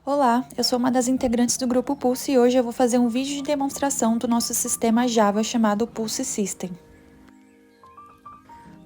Olá, eu sou uma das integrantes do grupo Pulse e hoje eu vou fazer um vídeo de demonstração do nosso sistema Java chamado Pulse System.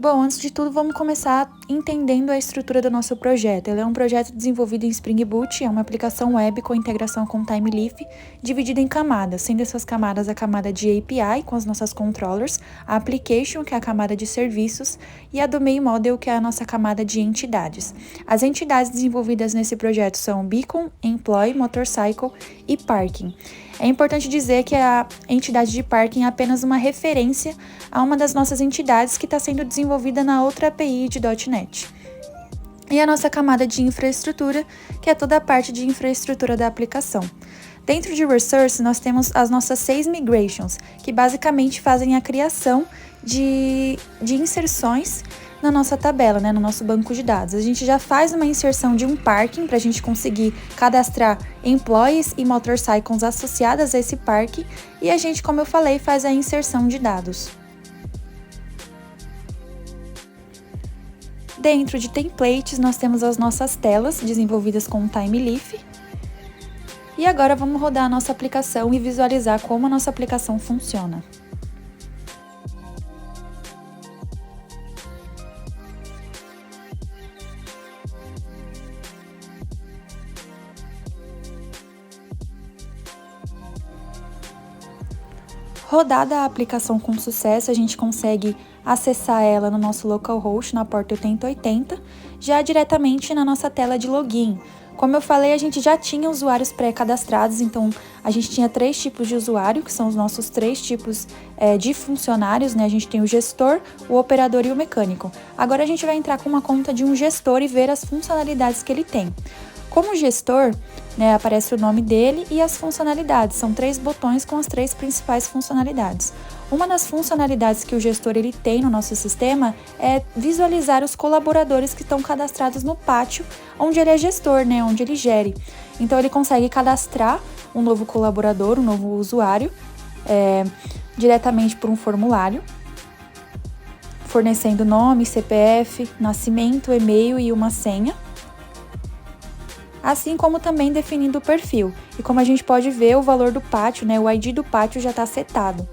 Bom, antes de tudo, vamos começar entendendo a estrutura do nosso projeto. Ele é um projeto desenvolvido em Spring Boot, é uma aplicação web com integração com TimeLeaf, dividida em camadas, sendo essas camadas a camada de API, com as nossas controllers, a Application, que é a camada de serviços, e a Domain Model, que é a nossa camada de entidades. As entidades desenvolvidas nesse projeto são Beacon, Employee, Motorcycle e Parking. É importante dizer que a entidade de parking é apenas uma referência a uma das nossas entidades que está sendo desenvolvida na outra API de .NET. E a nossa camada de infraestrutura, que é toda a parte de infraestrutura da aplicação. Dentro de Resource, nós temos as nossas 6 migrations, que basicamente fazem a criação de inserções na nossa tabela, no nosso banco de dados. A gente já faz uma inserção de um parking para a gente conseguir cadastrar employees e motorcycles associadas a esse parking e a gente, como eu falei, faz a inserção de dados. Dentro de templates, nós temos as nossas telas desenvolvidas com TimeLeaf. E agora vamos rodar a nossa aplicação e visualizar como a nossa aplicação funciona. Rodada a aplicação com sucesso, a gente consegue acessar ela no nosso localhost, na porta 8080, já diretamente na nossa tela de login. Como eu falei, a gente já tinha usuários pré-cadastrados, então a gente tinha 3 tipos de usuário, que são os nossos 3 tipos de funcionários, A gente tem o gestor, o operador e o mecânico. Agora a gente vai entrar com uma conta de um gestor e ver as funcionalidades que ele tem. Como gestor, aparece o nome dele e as funcionalidades. São 3 botões com as 3 principais funcionalidades. Uma das funcionalidades que o gestor ele tem no nosso sistema é visualizar os colaboradores que estão cadastrados no pátio, onde ele é gestor, onde ele gere. Então, ele consegue cadastrar um novo colaborador, um novo usuário, diretamente por um formulário, fornecendo nome, CPF, nascimento, e-mail e uma senha. Assim como também definindo o perfil. E como a gente pode ver, o valor do pátio, o ID do pátio já está setado.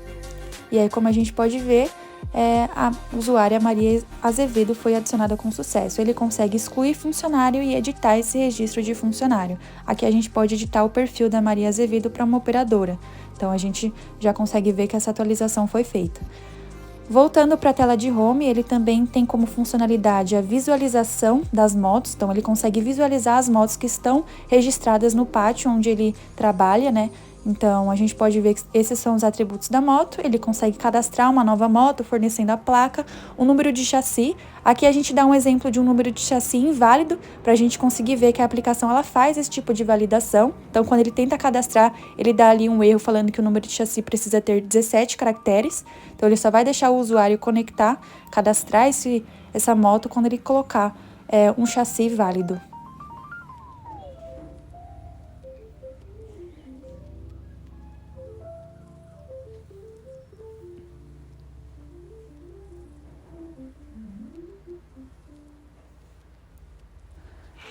E aí, como a gente pode ver, a usuária Maria Azevedo foi adicionada com sucesso. Ele consegue excluir funcionário e editar esse registro de funcionário. Aqui a gente pode editar o perfil da Maria Azevedo para uma operadora. Então, a gente já consegue ver que essa atualização foi feita. Voltando para a tela de home, ele também tem como funcionalidade a visualização das motos, então ele consegue visualizar as motos que estão registradas no pátio onde ele trabalha, Então, a gente pode ver que esses são os atributos da moto, ele consegue cadastrar uma nova moto, fornecendo a placa, o número de chassi. Aqui a gente dá um exemplo de um número de chassi inválido, para a gente conseguir ver que a aplicação ela faz esse tipo de validação. Então, quando ele tenta cadastrar, ele dá ali um erro falando que o número de chassi precisa ter 17 caracteres. Então, ele só vai deixar o usuário conectar, cadastrar essa moto quando ele colocar um chassi válido.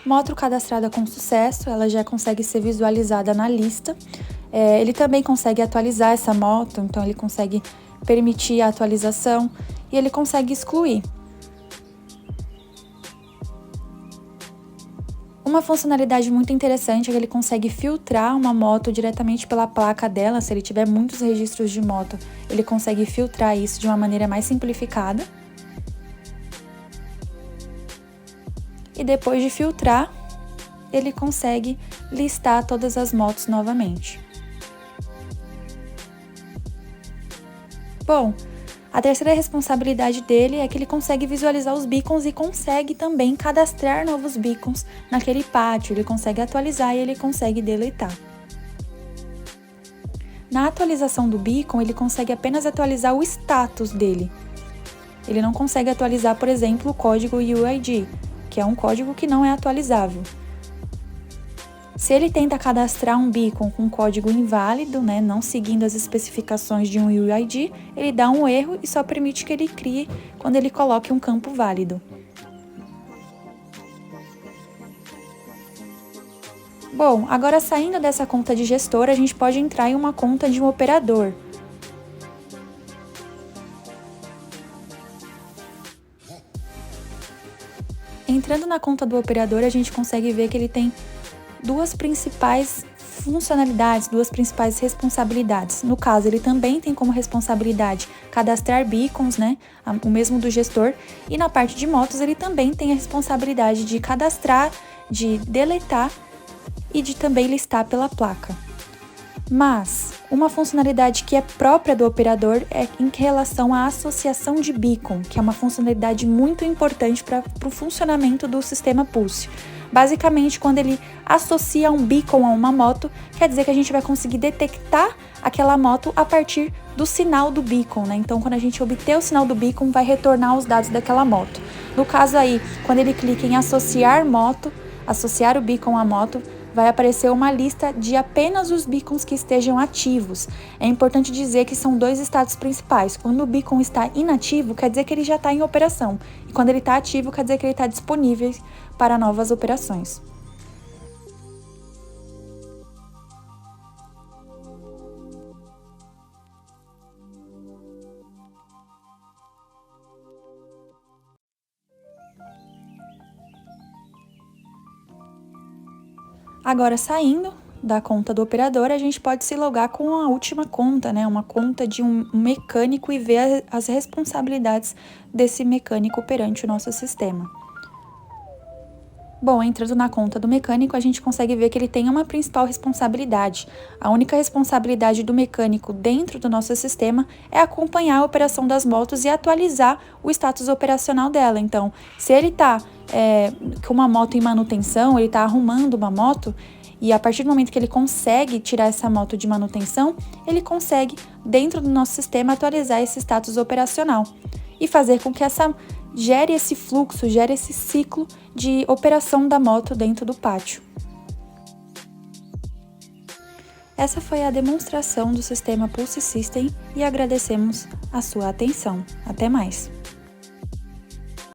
Moto cadastrada com sucesso, ela já consegue ser visualizada na lista. Ele também consegue atualizar essa moto, então ele consegue permitir a atualização e ele consegue excluir. Uma funcionalidade muito interessante é que ele consegue filtrar uma moto diretamente pela placa dela. Se ele tiver muitos registros de moto, ele consegue filtrar isso de uma maneira mais simplificada. E depois de filtrar, ele consegue listar todas as motos novamente. Bom, a terceira responsabilidade dele é que ele consegue visualizar os beacons e consegue também cadastrar novos beacons naquele pátio. Ele consegue atualizar e ele consegue deletar. Na atualização do beacon, ele consegue apenas atualizar o status dele. Ele não consegue atualizar, por exemplo, o código UID, que é um código que não é atualizável. Se ele tenta cadastrar um beacon com código inválido, não seguindo as especificações de um UID, ele dá um erro e só permite que ele crie quando ele coloque um campo válido. Bom, agora saindo dessa conta de gestor, a gente pode entrar em uma conta de um operador. Entrando na conta do operador, a gente consegue ver que ele tem duas principais funcionalidades, duas principais responsabilidades. No caso, ele também tem como responsabilidade cadastrar beacons, né? O mesmo do gestor. E na parte de motos, ele também tem a responsabilidade de cadastrar, de deletar e de também listar pela placa. Mas uma funcionalidade que é própria do operador é em relação à associação de beacon, que é uma funcionalidade muito importante para o funcionamento do sistema Pulse. Basicamente, quando ele associa um beacon a uma moto, quer dizer que a gente vai conseguir detectar aquela moto a partir do sinal do beacon, né? Então, quando a gente obter o sinal do beacon, vai retornar os dados daquela moto. No caso aí, quando ele clica em associar moto, associar o beacon à moto, vai aparecer uma lista de apenas os beacons que estejam ativos. É importante dizer que são dois estados principais. Quando o beacon está inativo, quer dizer que ele já está em operação. E quando ele está ativo, quer dizer que ele está disponível para novas operações. Agora, saindo da conta do operador, a gente pode se logar com a última conta, né? Uma conta de um mecânico e ver as responsabilidades desse mecânico perante o nosso sistema. Bom, entrando na conta do mecânico, a gente consegue ver que ele tem uma principal responsabilidade. A única responsabilidade do mecânico dentro do nosso sistema é acompanhar a operação das motos e atualizar o status operacional dela. Então, se ele está com uma moto em manutenção, ele está arrumando uma moto, e a partir do momento que ele consegue tirar essa moto de manutenção, ele consegue, dentro do nosso sistema, atualizar esse status operacional e fazer com que gere esse fluxo, gere esse ciclo de operação da moto dentro do pátio. Essa foi a demonstração do sistema Pulse System e agradecemos a sua atenção. Até mais!